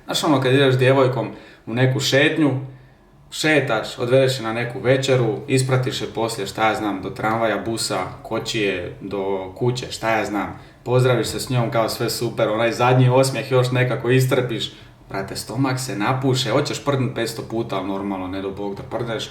Znaš ono kad ideš s djevojkom u neku šetnju, šetaš, odvedeš je na neku večeru, ispratiš je poslije, šta ja znam, do tramvaja, busa, kočije, do kuće, šta ja znam, pozdraviš se s njom kao sve super, onaj zadnji osmijeh još nekako istrpiš, brate, stomak se napuše, hoćeš prdnut 500 puta, ali normalno, ne do Bog da prdneš.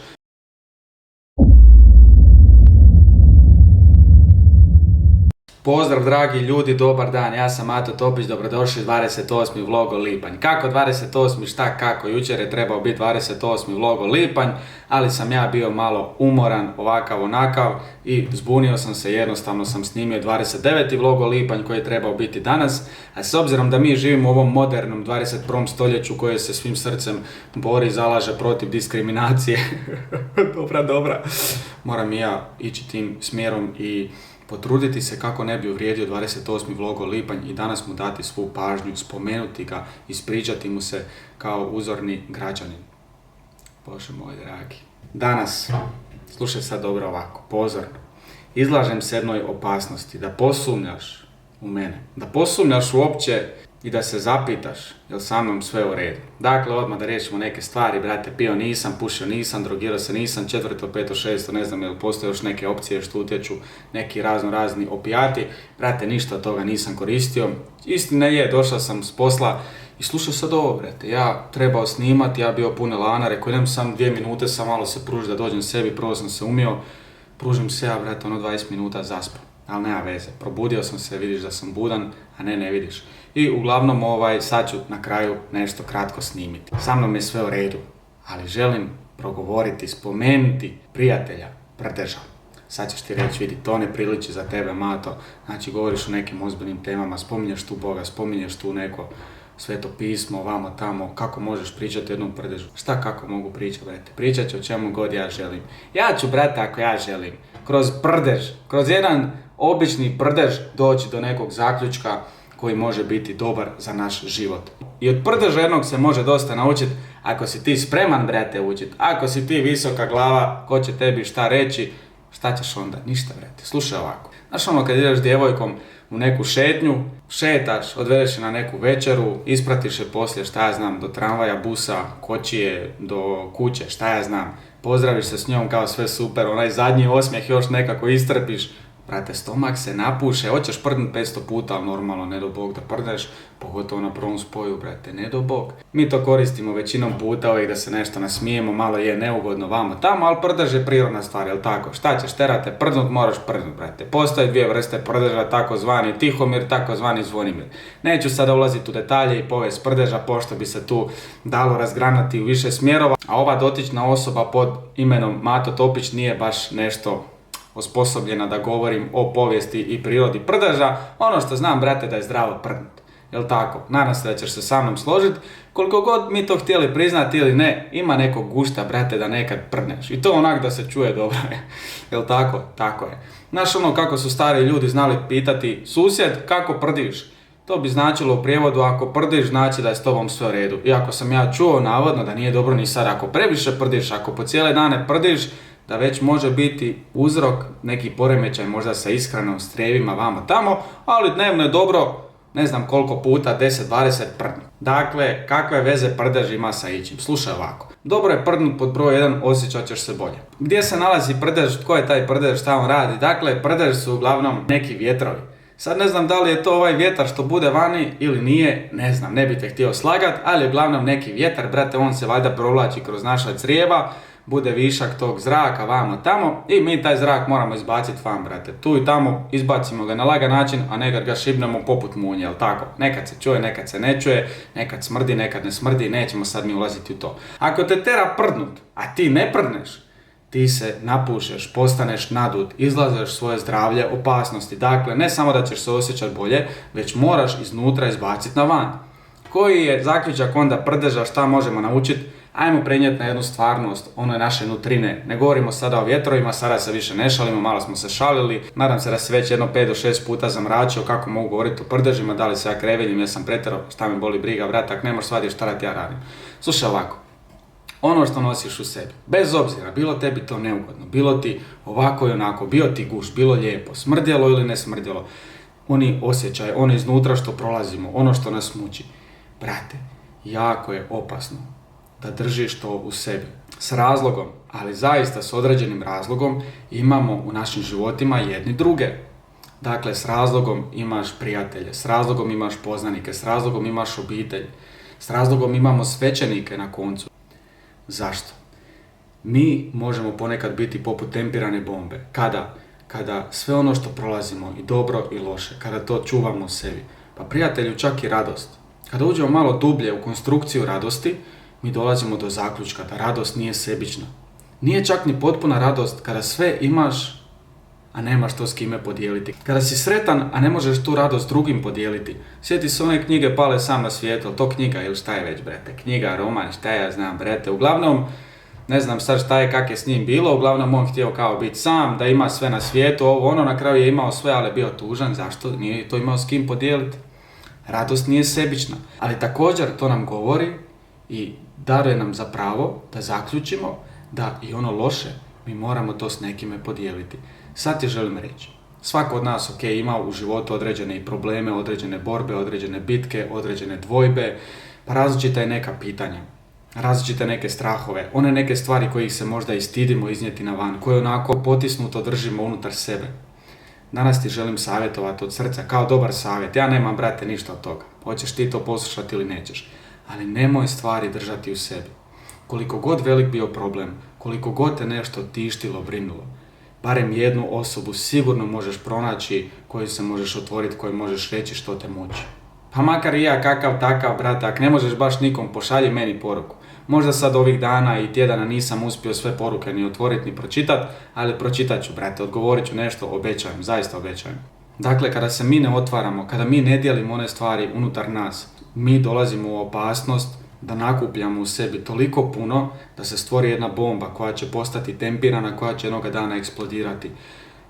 Pozdrav dragi ljudi, dobar dan, ja sam Mato Topić, dobrodošli 28. vlogo lipanj. Kako 28. šta kako, jučer je trebao biti 28. vlogo lipanj, ali sam ja bio malo umoran, ovakav onakav i zbunio sam se, jednostavno sam snimio 29. vlogo lipanj koji je trebao biti danas, a s obzirom da mi živimo u ovom modernom 21. stoljeću koje se svim srcem bori i zalaže protiv diskriminacije, dobra, moram i ja ići tim smjerom i potruditi se kako ne bi uvrijedio 28. vlogo lipanj i danas mu dati svu pažnju, spomenuti ga, ispričati mu se kao uzorni građanin. Bože moj dragi. Danas, slušaj sad dobro ovako, pozorno, izlažem se jednoj opasnosti da posumnjaš u mene, da posumnjaš uopće i da se zapitaš jel sa mnom sve u redu. Dakle, odmah da riješimo neke stvari, brate, pio nisam, pušio nisam, drogirao se nisam, 4., 5., 6., ne znam jel postoje još neke opcije što utječu, neki razni opijati, brate, ništa od toga nisam koristio. Istina je, došao sam s posla i slušaj sad ovo, brate, ja trebao snimati, ja bio pune lana, rekao idem sam 2 minute, sam malo se pružiti da dođem sebi, prvo sam se umio, pružim se ja, brate, 20 minuta zaspao. Ali nema veze, probudio sam se, vidiš da sam budan, a ne vidiš. I uglavnom sad ću na kraju nešto kratko snimiti. Sa mnom je sve u redu, ali želim progovoriti, spomenuti prijatelja Prdeža. Sad ćeš ti reći, vidi, to ne priliči za tebe, Mato. Znači, govoriš o nekim ozbiljnim temama, spominješ tu Boga, spominješ tu neko sveto pismo, vamo tamo, kako možeš pričati o jednom Prdežu. Šta kako mogu pričati, brate? Pričat ću o čemu god ja želim. Ja ću, brate, ako ja želim, kroz Prdež, kroz jedan obični Prdež doći do nekog zaključka koji može biti dobar za naš život. I od Prdeža jednog se može dosta naučiti ako si ti spreman, brate, učiti. Ako si ti visoka glava, ko će tebi šta reći, šta ćeš onda? Ništa, brate. Slušaj ovako. Znaš ono kad ideš s djevojkom u neku šetnju, šetaš, odvedeš je na neku večeru, ispratiš je poslije, šta ja znam, do tramvaja, busa, kočije, do kuće, šta ja znam, pozdraviš se s njom kao sve super, onaj zadnji osmijeh još nekako istrpiš, brate, stomak se napuše, hoćeš prdnut 500 puta, ali normalno, ne do Bog da prdneš, pogotovo na prvom spoju, brate, ne do Bog. Mi to koristimo većinom puta uvijek da se nešto nasmijemo, malo je neugodno vamo tamo, ali prdež je prirodna stvar, jel tako? Šta ćeš terate prdnut, moraš prdnut, brate. Postoje dvije vrste prdeža, takozvani Tihomir, takozvani Zvonimir. Neću sada ulaziti u detalje i povijest prdeža, pošto bi se tu dalo razgranati u više smjerova, a ova dotična osoba pod imenom Mato Topić nije baš nešto osposobljena da govorim o povijesti i prirodi prdeža. Ono što znam, brate, da je zdravo prdnut. Jel tako? Nadam se da ćeš se sa mnom složiti. Koliko god mi to htjeli priznati ili ne, ima nekog gušta, brate, da nekad prdneš. I to onak da se čuje dobro. Jel tako? Tako je. Znaš ono kako su stari ljudi znali pitati susjed kako prdiš? To bi značilo u prijevodu ako prdiš znači da je s tobom sve u redu. Iako sam ja čuo navodno da nije dobro ni sad ako previše prdiš, ako po cijele dane prdiš, da već može biti uzrok neki poremećaj možda sa ishranom, strijevima, vamo tamo, ali dnevno je dobro, ne znam koliko puta, 10-20 prdnut. Dakle, kakve veze prdež ima sa ičim? Slušaj ovako. Dobro je prdnut pod broj 1, osjećat ćeš se bolje. Gdje se nalazi prdež, tko je taj prdež, šta on radi? Dakle, prdež su uglavnom neki vjetrovi. Sad ne znam da li je to ovaj vjetar što bude vani ili nije, ne znam, ne bi te htio slagat, ali je uglavnom neki vjetar, brate, on se valjda provlači kroz naša crijeva, bude višak tog zraka vamo tamo i mi taj zrak moramo izbaciti van, brate. Tu i tamo izbacimo ga na lagan način, a nekad ga šibnemo poput munje, jel tako? Nekad se čuje, nekad se ne čuje, nekad smrdi, nekad ne smrdi, nećemo sad mi ulaziti u to. Ako te tera prdnut, a ti ne prdneš, ti se napušeš, postaneš nadut, izlažeš svoje zdravlje opasnosti. Dakle, ne samo da ćeš se osjećati bolje, već moraš iznutra izbaciti na van. Koji je zaključak onda prdeža, šta možemo naučiti? Ajmo prenijeti na jednu stvarnost, one naše nutrine. Ne govorimo sada o vjetrovima, sada se više ne šalimo, malo smo se šalili. Nadam se da se već 1 5 do 6 puta zamračio kako mogu govoriti o prdežima, da li se ja kreveljim, ja sam pretjerao, šta me boli briga, brat, ako ne možeš shvatiti šta da ti ja radim. Slušaj ovako, ono što nosiš u sebi, bez obzira, bilo tebi to neugodno, bilo ti ovako i onako, bio ti guš, bilo lijepo, smrdjelo ili ne smrdjelo, oni osjećaj, ono iznutra što prolazimo, ono što nas muči, brate, jako je opasno da držiš to u sebi. S razlogom, ali zaista s određenim razlogom, imamo u našim životima jedni druge. Dakle, s razlogom imaš prijatelje, s razlogom imaš poznanike, s razlogom imaš obitelj, s razlogom imamo svećenike na koncu. Zašto? Mi možemo ponekad biti poput tempirane bombe. Kada sve ono što prolazimo, i dobro i loše, kada to čuvamo u sebi, pa prijatelju čak i radost. Kada uđemo malo dublje u konstrukciju radosti, mi dolazimo do zaključka da radost nije sebična. Nije čak ni potpuna radost kada sve imaš, a nemaš to s kime podijeliti. Kada si sretan, a ne možeš tu radost drugim podijeliti. Sjeti se one knjige Pale sam na svijetu, to knjiga ili šta je već, brete, knjiga, roman, šta ja znam, brete. Uglavnom, ne znam sad šta je, kak je s njim bilo, uglavnom on htio kao biti sam, da ima sve na svijetu, ovo ono, na kraju je imao sve, ali je bio tužan, zašto? Nije to imao s kim podijeliti. Radost nije sebična, ali također to nam govori i daruje nam za pravo da zaključimo da i ono loše mi moramo to s nekime podijeliti. Sad ti želim reći, svako od nas ima u životu određene i probleme, određene borbe, određene bitke, određene dvojbe, pa različita je neka pitanja, različite neke strahove, one neke stvari kojih se možda i stidimo iznijeti na van, koje onako potisnuto držimo unutar sebe. Danas ti želim savjetovati od srca, kao dobar savjet. Ja nemam, brate, ništa od toga. Hoćeš ti to poslušati ili nećeš. Ali nemoj stvari držati u sebi. Koliko god velik bio problem, koliko god te nešto tištilo, brinulo, barem jednu osobu sigurno možeš pronaći koju se možeš otvoriti, koju možeš reći što te muči. Pa makar i ja kakav takav, brate, ako ne možeš baš nikom, pošalji meni poruku. Možda sad ovih dana i tjedana nisam uspio sve poruke ni otvoriti ni pročitati, ali pročitat ću, brate, odgovorit ću nešto, obećajem, zaista obećajem. Dakle, kada se mi ne otvaramo, kada mi ne dijelimo one stvari unutar nas, mi dolazimo u opasnost da nakupljamo u sebi toliko puno da se stvori jedna bomba koja će postati tempirana, koja će jednoga dana eksplodirati.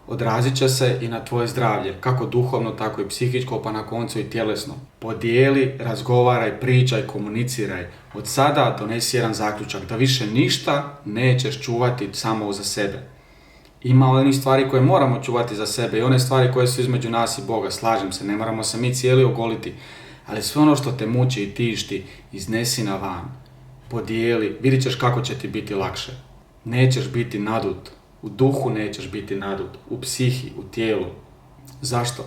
Odrazit će se i na tvoje zdravlje, kako duhovno, tako i psihičko, pa na koncu i tjelesno. Podijeli, razgovaraj, pričaj, komuniciraj. Od sada donesi jedan zaključak da više ništa nećeš čuvati samo za sebe. Ima onih stvari koje moramo čuvati za sebe i one stvari koje su između nas i Boga, slažem se, ne moramo se mi cijeli ogoliti. Ali sve ono što te muči i tišti, iznesi na van. Podijeli, vidit ćeš kako će ti biti lakše. Nećeš biti nadut. U duhu nećeš biti nadut, u psihi, u tijelu. Zašto?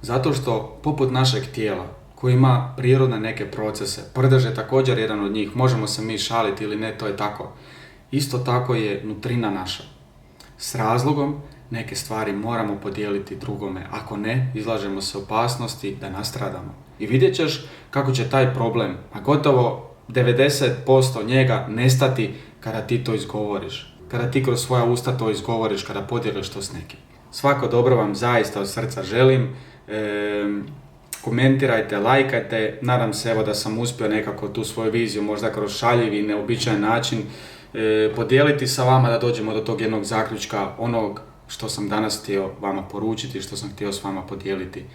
Zato što, poput našeg tijela, koji ima prirodne neke procese, prdež je također jedan od njih, možemo se mi šaliti ili ne, to je tako. Isto tako je nutrina naša. S razlogom neke stvari moramo podijeliti drugome, ako ne, izlažemo se opasnosti da nastradamo. I vidjet ćeš kako će taj problem, a gotovo 90% njega nestati kada ti to izgovoriš. Kada ti kroz svoja usta to izgovoriš, kada podijeliš to s nekim. Svako dobro vam zaista od srca želim. Komentirajte, lajkajte. Nadam se evo da sam uspio nekako tu svoju viziju, možda kroz šaljiv i neobičajan način, podijeliti sa vama da dođemo do tog jednog zaključka, onog što sam danas htio vama poručiti, što sam htio s vama podijeliti.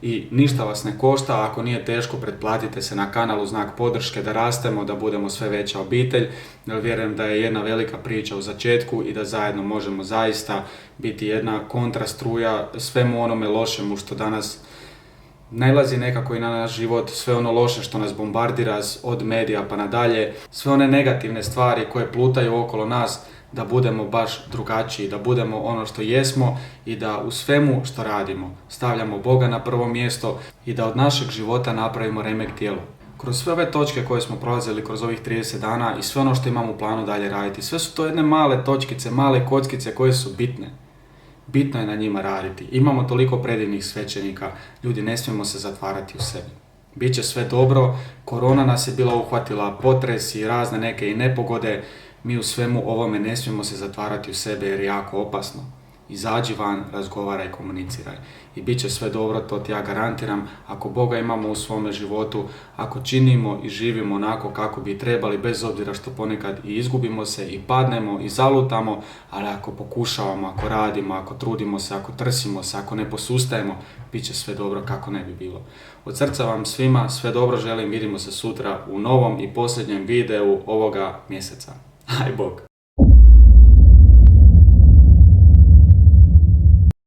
I ništa vas ne košta, ako nije teško pretplatite se na kanalu Znak podrške da rastemo, da budemo sve veća obitelj, jer vjerujem da je jedna velika priča u začetku i da zajedno možemo zaista biti jedna kontrastruja svemu onome lošemu što danas nailazi nekako i na naš život, sve ono loše što nas bombardira od medija pa nadalje, sve one negativne stvari koje plutaju okolo nas, da budemo baš drugačiji, da budemo ono što jesmo i da u svemu što radimo stavljamo Boga na prvo mjesto i da od našeg života napravimo remek djelo. Kroz sve ove točke koje smo prolazili kroz ovih 30 dana i sve ono što imamo u planu dalje raditi, sve su to jedne male točkice, male kockice koje su bitne. Bitno je na njima raditi. Imamo toliko predivnih svećenika, ljudi, ne smijemo se zatvarati u sebi. Biće sve dobro, korona nas je bila uhvatila, potresi, razne neke i nepogode. Mi u svemu ovome ne smijemo se zatvarati u sebe jer je jako opasno. Izađi van, razgovaraj, komuniciraj. I bit će sve dobro, to ti ja garantiram. Ako Boga imamo u svome životu, ako činimo i živimo onako kako bi trebali, bez obzira što ponekad i izgubimo se i padnemo i zalutamo, ali ako pokušavamo, ako radimo, ako trudimo se, ako trsimo se, ako ne posustajemo, bit će sve dobro kako ne bi bilo. Od srca vam svima sve dobro želim, vidimo se sutra u novom i posljednjem videu ovoga mjeseca. Aj Bog!